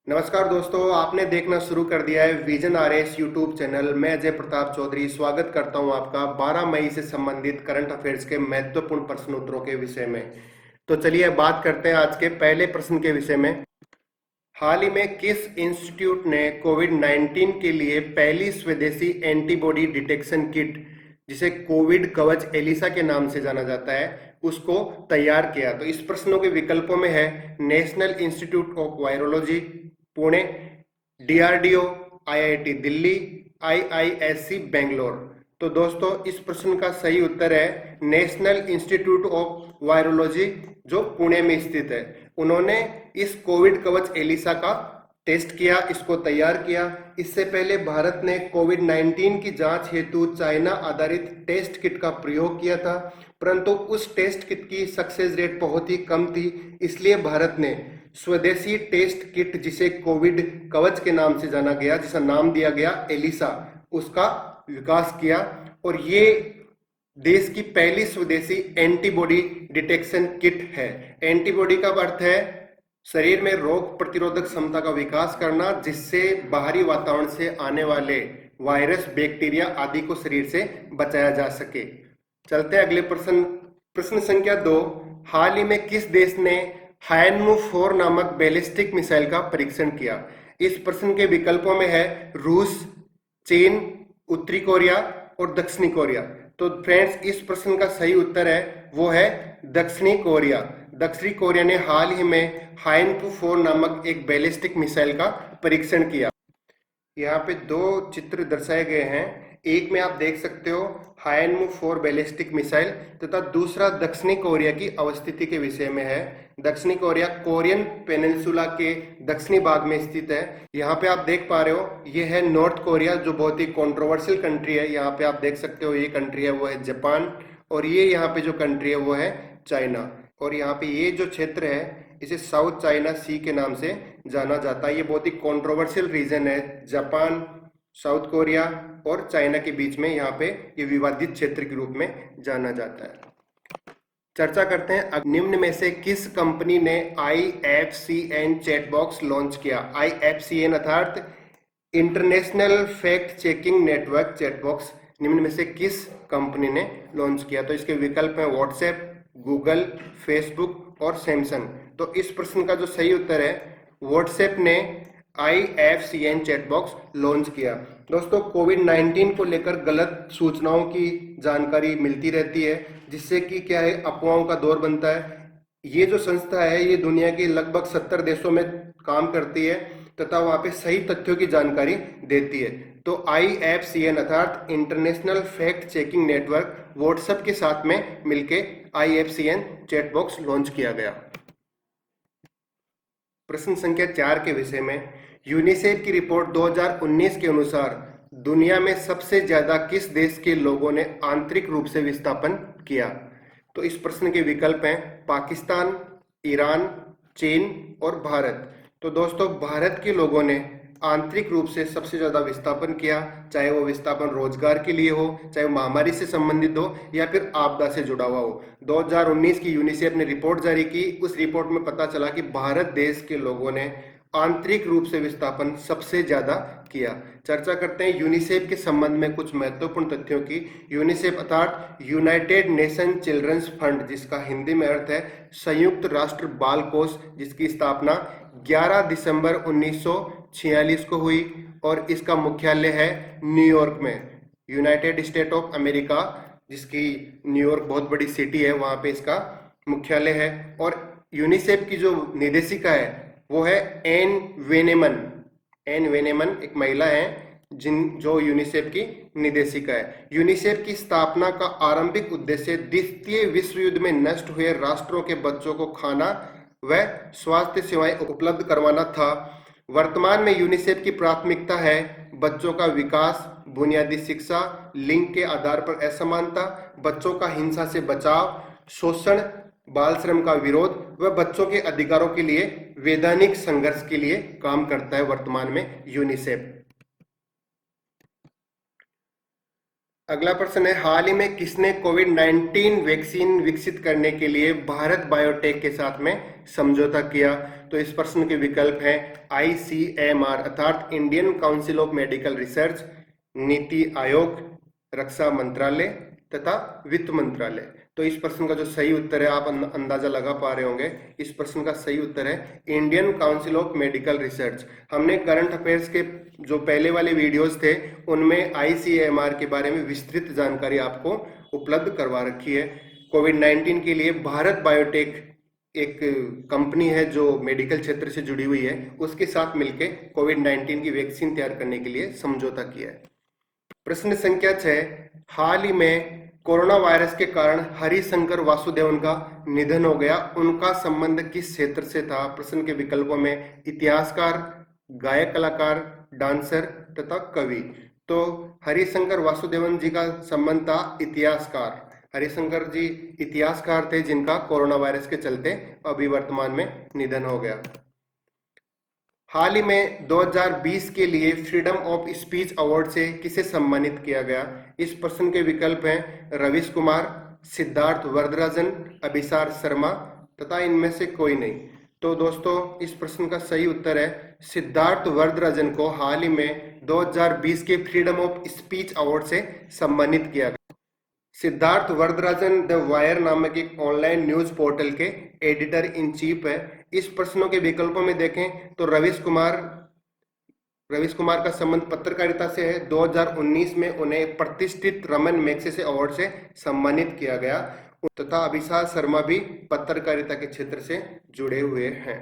नमस्कार दोस्तों, आपने देखना शुरू कर दिया है विजन आरएस यूट्यूब चैनल। मैं अजय प्रताप चौधरी स्वागत करता हूं आपका 12 मई से संबंधित करंट अफेयर्स के महत्वपूर्ण प्रश्न उत्तरों के विषय में। तो चलिए बात करते हैं आज के पहले प्रश्न के विषय में। हाल ही में किस इंस्टीट्यूट ने कोविड 19 के लिए पहली स्वदेशी एंटीबॉडी डिटेक्शन किट, जिसे कोविड कवच एलिसा के नाम से जाना जाता है, उसको तैयार किया? तो इस प्रश्नों के विकल्पों में है national institute of virology Pune, DRDO, IIT Delhi, IISc Bangalore. तो दोस्तों इस प्रश्न का सही उत्तर है नेशनल इंस्टीट्यूट ऑफ वायरोलॉजी, जो पुणे में स्थित है। उन्होंने इस कोविड कवच एलिसा का टेस्ट किया, इसको तैयार किया। इससे पहले भारत ने कोविड 19 की जांच हेतु चाइना आधारित टेस्ट किट का प्रयोग किया था, परंतु उस टेस्ट किट की सक्सेस रेट बहुत ही कम थी। इसलिए भारत ने स्वदेशी टेस्ट किट, जिसे कोविड कवच के नाम से जाना गया, जिसका नाम दिया गया एलिसा, उसका विकास किया। और ये देश की पहली स्वदेशी एंटीबॉडी डिटेक्शन किट है। एंटीबॉडी का अर्थ है शरीर में रोग प्रतिरोधक क्षमता का विकास करना, जिससे बाहरी वातावरण से आने वाले वायरस, बैक्टीरिया आदि को शरीर से बचाया जा सके। चलते हैं अगले प्रश्न। प्रश्न संख्या 2। हाल ही में किस देश ने हायनमू 4 नामक बैलिस्टिक मिसाइल का परीक्षण किया? इस प्रश्न के विकल्पों में है रूस, चीन, उत्तरी कोरिया और दक्षिणी कोरिया। तो फ्रेंड्स इस प्रश्न का सही उत्तर है वो है दक्षिणी कोरिया। दक्षिणी कोरिया ने हाल ही में हायनमू 4 नामक एक बैलिस्टिक मिसाइल का परीक्षण किया। यहाँ पे दो चित्र दर्शाए गए हैं। एक में आप देख सकते हो हायनमू 4 बैलिस्टिक मिसाइल, तथा दूसरा दक्षिणी कोरिया की अवस्थिति के विषय में है। दक्षिणी कोरिया कोरियन पेनिनसुला के दक्षिणी भाग में स्थित है। यहाँ पे आप देख पा रहे हो ये है नॉर्थ कोरिया, जो बहुत ही कंट्रोवर्शियल कंट्री है। यहाँ पे आप देख सकते हो ये कंट्री है वो है जापान, और ये यहाँ पे जो कंट्री है वो है चाइना। और यहाँ पे ये जो क्षेत्र है इसे साउथ चाइना सी के नाम से जाना जाता है। ये बहुत ही कंट्रोवर्शियल रीजन है। जापान, साउथ कोरिया और चाइना के बीच में यहाँ पे ये विवादित क्षेत्र के रूप में जाना जाता है। चर्चा करते हैं निम्न में से किस कंपनी ने IFCN चैटबॉक्स लॉन्च किया? IFCN अर्थात international fact checking network chatbox निम्न में से किस कंपनी ने लॉन्च किया? तो इसके विकल्प हैं व्हाट्सएप, गूगल, फेसबुक और सैमसंग। तो इस प्रश्न का जो सही उत्तर है व्हाट्सएप ने IFCN चैटबॉक्स लॉन्च किया। दोस्तों कोविड 19 को लेकर गलत सूचनाओं की जानकारी मिलती रहती है, जिससे कि क्या है अफवाहों का दौर बनता है। ये जो संस्था है ये दुनिया के लगभग 70 देशों में काम करती है तथा वहां पे सही तथ्यों की जानकारी देती है। तो IFCN अर्थात international fact checking network WhatsApp के साथ में मिलके IFCN चैटबॉक्स लॉन्च किया गया। प्रश्न संख्या 4 के विषय में यूनिसेफ की रिपोर्ट 2019 के अनुसार दुनिया में सबसे ज्यादा किस देश के लोगों ने आंतरिक रूप से विस्थापन किया? तो इस प्रश्न के विकल्प हैं पाकिस्तान, ईरान, चीन और भारत। तो दोस्तों भारत के लोगों ने आंतरिक रूप से सबसे ज्यादा विस्थापन किया, चाहे वो विस्थापन रोजगार के लिए हो, चाहे वो महामारी से संबंधित हो या फिर आपदा से जुड़ा हुआ हो। 2019 की यूनिसेफ ने रिपोर्ट जारी की। उस रिपोर्ट में पता चला कि भारत देश के लोगों ने आंतरिक रूप से विस्थापन सबसे ज्यादा किया। चर्चा करते हैं यूनिसेफ के संबंध में कुछ महत्वपूर्ण तथ्यों की। यूनिसेफ अर्थात यूनाइटेड नेशन चिल्ड्रंस फंड, जिसका हिंदी में अर्थ है संयुक्त राष्ट्र बाल कोष, जिसकी स्थापना 11 दिसंबर 1946 को हुई और इसका मुख्यालय है न्यूयॉर्क में, यूनाइटेड स्टेट ऑफ अमेरिका, जिसकी न्यूयॉर्क बहुत बड़ी सिटी है, वहां पे इसका मुख्यालय है। और यूनिसेफ की जो निदेशिका है वो है एन वेनेमन। एन वेनेमन एक महिला है जो यूनिसेफ की निदेशिका है। यूनिसेफ की स्थापना का आरंभिक उद्देश्य द्वितीय विश्व युद्ध में नष्ट हुए राष्ट्रों के बच्चों को खाना व स्वास्थ्य सेवाएं उपलब्ध करवाना था। वर्तमान में यूनिसेफ की प्राथमिकता है बच्चों का विकास, बुनियादी शिक्षा, लिंग के आधार पर असमानता, बच्चों का हिंसा से बचाव, शोषण, बाल श्रम का विरोध व बच्चों के अधिकारों के लिए वैधानिक संघर्ष के लिए काम करता है वर्तमान में यूनिसेफ। अगला प्रश्न है हाल ही में किसने कोविड 19 वैक्सीन विकसित करने के लिए भारत बायोटेक के साथ में समझौता किया? तो इस प्रश्न के विकल्प हैं ICMR अर्थात Indian council of medical research, NITI Aayog, रक्षा मंत्रालय तथा वित्त मंत्रालय। तो इस प्रश्न का जो सही उत्तर है, आप अंदाजा लगा पा रहे होंगे, इस प्रश्न का सही उत्तर है Indian council of medical research. हमने करंट अफेयर्स के जो पहले वाले वीडियोस थे उनमें ICMR के बारे में विस्तृत जानकारी आपको उपलब्ध करवा रखी है। कोविड-19 के लिए भारत बायोटेक एक कंपनी है जो मेडिकल क्षेत्र से जुड़ी हुई है, उसके साथ मिलकर कोविड-19 की वैक्सीन तैयार करने के लिए समझौता किया है। प्रश्न संख्या 6, हाल ही में कोरोना वायरस के कारण हरिशंकर वासुदेवन का निधन हो गया, उनका संबंध किस क्षेत्र से था? प्रश्न के विकल्पों में इतिहासकार, गायक कलाकार, डांसर तथा कवि। तो हरिशंकर वासुदेवन जी का संबंध था इतिहासकार। हरिशंकर जी इतिहासकार थे जिनका कोरोना वायरस के चलते अभी वर्तमान में निधन हो गया। हाल ही में 2020 के लिए फ्रीडम ऑफ स्पीच अवार्ड से किसे सम्मानित किया गया? इस प्रश्न के विकल्प हैं रवीश कुमार, सिद्धार्थ वरदराजन, अभिसार शर्मा तथा इनमें से कोई नहीं। तो दोस्तों इस प्रश्न का सही उत्तर है सिद्धार्थ वरदराजन को हाल ही में 2020 के फ्रीडम ऑफ स्पीच अवार्ड से सम्मानित किया गया। सिद्धार्थ वरदराजन द वायर नामक एक ऑनलाइन न्यूज पोर्टल के एडिटर इन चीफ है। इस प्रश्नों के विकल्पों में देखें तो रवीश कुमार का संबंध पत्रकारिता से है। 2019 में उन्हें प्रतिष्ठित रमन मैग्सेसे अवार्ड से सम्मानित किया गया तथा अभिसार शर्मा भी पत्रकारिता के क्षेत्र से जुड़े हुए हैं।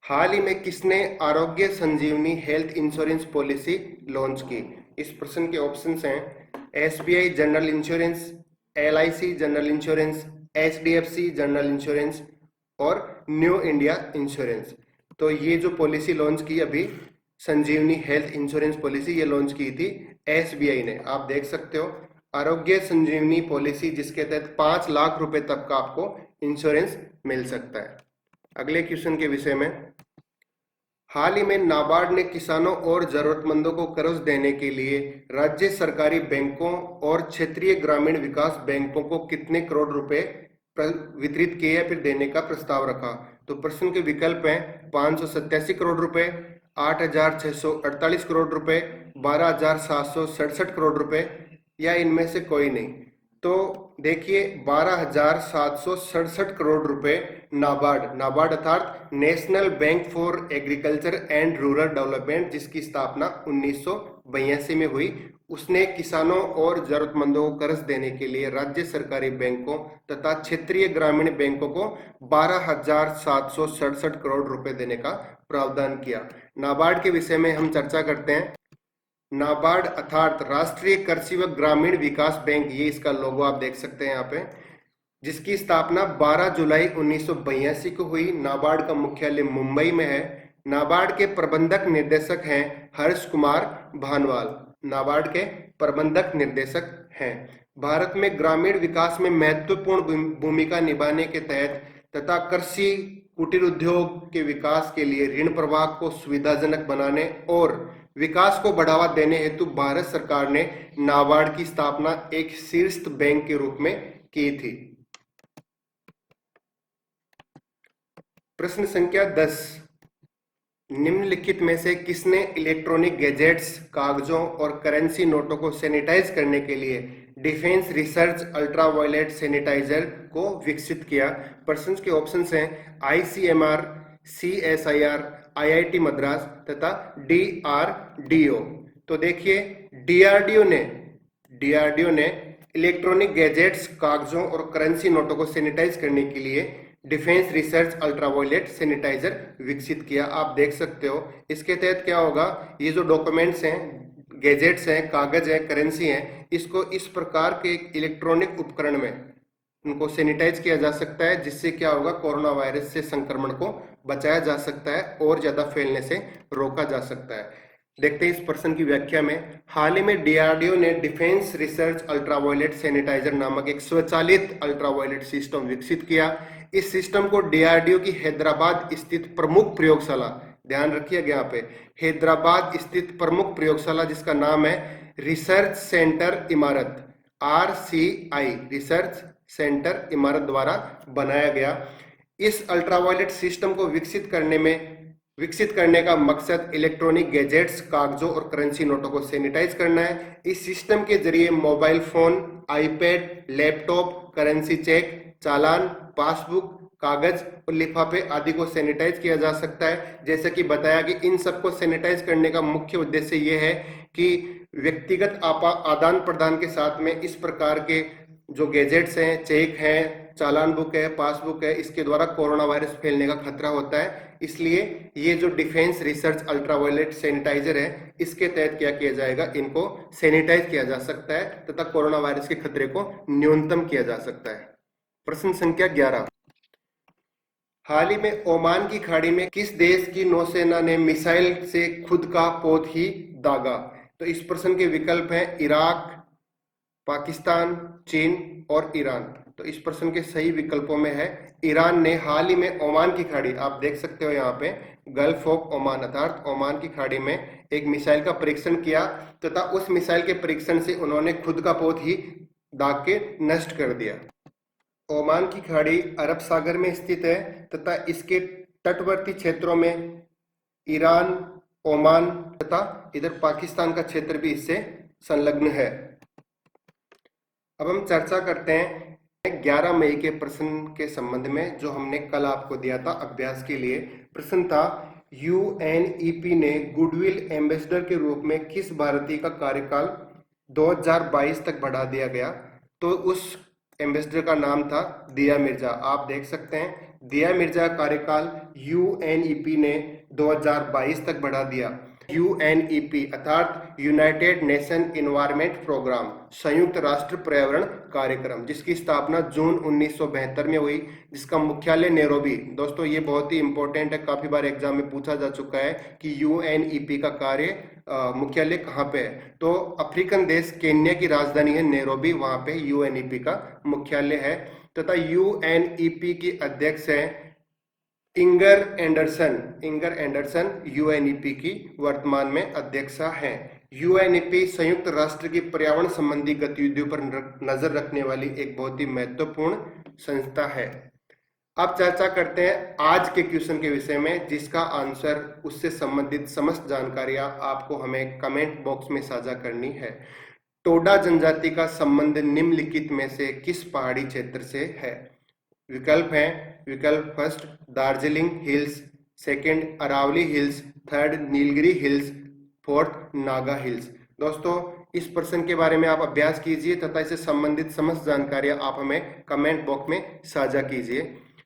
हाल ही में किसने आरोग्य संजीवनी हेल्थ इंश्योरेंस पॉलिसी लॉन्च की? इस प्रश्न के ऑप्शंस हैं SBI general insurance, LIC general insurance, HDFC general insurance और न्यू इंडिया इंश्योरेंस। तो ये जो पॉलिसी लॉन्च की अभी संजीवनी हेल्थ इंश्योरेंस पॉलिसी, ये लॉन्च की थी SBI ने। आप देख सकते हो आरोग्य संजीवनी पॉलिसी जिसके तहत 5 लाख रुपए तक का आपको इंश्योरेंस मिल सकता है। अगले क्वेश्चन के विषय में, हाल ही में नाबार्ड ने किसानों और जरूरतमंदों को कर्ज देने के लिए राज्य सरकारी बैंकों और क्षेत्रीय ग्रामीण विकास बैंकों को कितने करोड़ रुपए वितरित किए या फिर देने का प्रस्ताव रखा? तो प्रश्न के विकल्प हैं 587 करोड़ रुपए, 8,648 करोड़ रुपए, 12,767 करोड़ रुपए या इनमें से कोई नहीं। तो देखिए 12,767 करोड़ रुपए नाबार्ड अर्थात national bank for agriculture and rural development, जिसकी स्थापना 1982 में हुई, उसने किसानों और जरूरतमंदों को कर्ज देने के लिए राज्य सरकारी बैंकों तथा क्षेत्रीय ग्रामीण बैंकों को 12,767 करोड़ रुपए देने का प्रावधान किया। नाबार्ड के विषय में हम चर्चा करते हैं। नाबार्ड अर्थात राष्ट्रीय कृषि व ग्रामीण विकास बैंक, ये इसका लोगो आप देख सकते हैं यहाँ पे, जिसकी स्थापना 12 जुलाई 1982 को हुई। नाबार्ड का मुख्यालय मुंबई में है। नाबार्ड के प्रबंधक निर्देशक हैं हर्ष कुमार भानवाल। नाबार्ड के प्रबंधक निर्देशक हैं। भारत में ग्रामीण विकास में महत्वपूर्ण भूमिका निभाने के तहत तथा कृषि कुटीर उद्योग के विकास के लिए ऋण प्रवाह को सुविधाजनक बनाने और विकास को बढ़ावा देने हेतु भारत सरकार ने नाबार्ड की स्थापना एक शीर्ष बैंक के रूप में की थी। प्रश्न संख्या 10, निम्नलिखित में से किसने इलेक्ट्रॉनिक गैजेट्स, कागजों और करेंसी नोटों को सैनिटाइज करने के लिए डिफेंस रिसर्च अल्ट्रावायलेट सैनिटाइजर को विकसित किया? प्रश्न के ऑप्शंस हैं ICMR, CSIR, IIT मद्रास तथा DRDO। तो देखिए DRDO ने इलेक्ट्रॉनिक गैजेट्स, कागजों और करेंसी नोटों को सैनिटाइज करने के लिए डिफेंस रिसर्च अल्ट्रावायलेट सैनिटाइजर विकसित किया। आप देख सकते हो इसके तहत क्या होगा, ये जो डॉक्यूमेंट्स हैं, गैजेट्स हैं, कागज है, करेंसी हैं, इसको इस प्रकार के इलेक्ट्रॉनिक उपकरण में उनको सैनिटाइज किया जा सकता है, जिससे क्या होगा, कोरोना वायरस से संक्रमण को बचाया जा सकता है और ज्यादा फैलने से रोका जा सकता है। देखते हैं इस प्रश्न की व्याख्या में। हाल ही में DRDO ने डिफेंस रिसर्च अल्ट्रावायलेट सैनिटाइजर नामक एक स्वचालित अल्ट्रावायलेट सिस्टम विकसित किया। इस सिस्टम को DRDO की हैदराबाद स्थित प्रमुख प्रयोगशाला, ध्यान रखिएगा यहाँ पे, हैदराबाद स्थित प्रमुख प्रयोगशाला जिसका नाम है रिसर्च सेंटर इमारत, RCI, रिसर्च सेंटर इमारत द्वारा बनाया गया। इस अल्ट्रावायलेट सिस्टम को विकसित करने का मकसद इलेक्ट्रॉनिक गैजेट्स, कागजों और करेंसी नोटों को सैनिटाइज करना है। इस सिस्टम के जरिए mobile phone, iPad, laptop, currency cheque, चालान, पासबुक, कागज और लिफाफे आदि को सैनिटाइज किया जा सकता है। जैसे कि बताया कि इन सबको सैनिटाइज करने का मुख्य उद्देश्य ये है कि व्यक्तिगत आदान प्रदान के साथ में इस प्रकार के जो गैजेट्स हैं, चेक हैं, चालान बुक है, पासबुक है, इसके द्वारा कोरोना वायरस फैलने का खतरा होता है। इसलिए ये जो डिफेंस रिसर्च अल्ट्रावायलेट सैनिटाइजर है, इसके तहत क्या किया जाएगा, इनको सैनिटाइज किया जा सकता है तथा कोरोना वायरस के खतरे को न्यूनतम किया जा सकता है। प्रश्न संख्या 11, हाल ही में ओमान की खाड़ी में किस देश की नौसेना ने मिसाइल से खुद का पोत ही दागा? तो इस प्रश्न के विकल्प हैं इराक, पाकिस्तान, चीन और ईरान। तो इस प्रश्न के सही विकल्पों में है ईरान ने हाल ही में ओमान की खाड़ी, आप देख सकते हो यहाँ पे गल्फ ऑफ ओमान अर्थात ओमान की खाड़ी में एक मिसाइल का परीक्षण किया तथा उस मिसाइल के परीक्षण से उन्होंने खुद का पोत ही दाग के नष्ट कर दिया। ओमान की खाड़ी अरब सागर में स्थित है तथा इसके तटवर्ती क्षेत्रों में ईरान, ओमान तथा इधर पाकिस्तान का क्षेत्र भी इससे संलग्न है। अब हम चर्चा करते हैं 11 मई के प्रश्न के संबंध में जो हमने कल आपको दिया था अभ्यास के लिए। प्रश्न था यूएनईपी ने गुडविल एम्बेसडर के रूप में किस भारतीय का कार्यकाल 2022 तक बढ़ा दिया गया? तो उस एम्बेसडर का नाम था दिया मिर्जा। आप देख सकते हैं दिया मिर्जा कार्यकाल यूएनईपी ने 2022 तक बढ़ा दिया। यूएनईपी अर्थात यूनाइटेड नेशन इन्वायरमेंट प्रोग्राम, संयुक्त राष्ट्र पर्यावरण कार्यक्रम, जिसकी स्थापना जून 1972 में हुई, जिसका मुख्यालय नैरोबी। दोस्तों ये बहुत ही इंपॉर्टेंट है, काफी बार एग्जाम में पूछा जा चुका है कि यूएनईपी का कार्य मुख्यालय कहाँ पे है? तो अफ्रीकन देश केन्या की राजधानी है नैरोबी, वहां पे यूएनईपी का मुख्यालय है तथा यूएनईपी की अध्यक्ष है इंगर एंडरसन यूएनईपी की वर्तमान में अध्यक्षा हैं। यूएनईपी संयुक्त राष्ट्र की पर्यावरण संबंधी गतिविधियों पर नजर रखने वाली एक बहुत ही महत्वपूर्ण संस्था है। अब चर्चा करते हैं आज के क्वेश्चन के विषय में, जिसका आंसर उससे संबंधित समस्त जानकारियां आपको हमें कमेंट बॉक्स में साझा करनी है। टोडा जनजाति का संबंध निम्नलिखित में से किस पहाड़ी क्षेत्र से है? विकल्प हैं, विकल्प first Darjeeling hills, second Aravalli hills, third Nilgiri hills, fourth Naga hills. दोस्तों इस प्रश्न के बारे में आप अभ्यास कीजिए तथा इससे संबंधित समस्त जानकारियां आप हमें कमेंट बॉक्स में साझा कीजिए।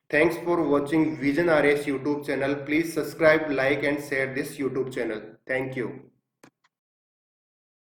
Thanks for watching vision RS YouTube channel. Please subscribe, like and share this YouTube channel. Thank you.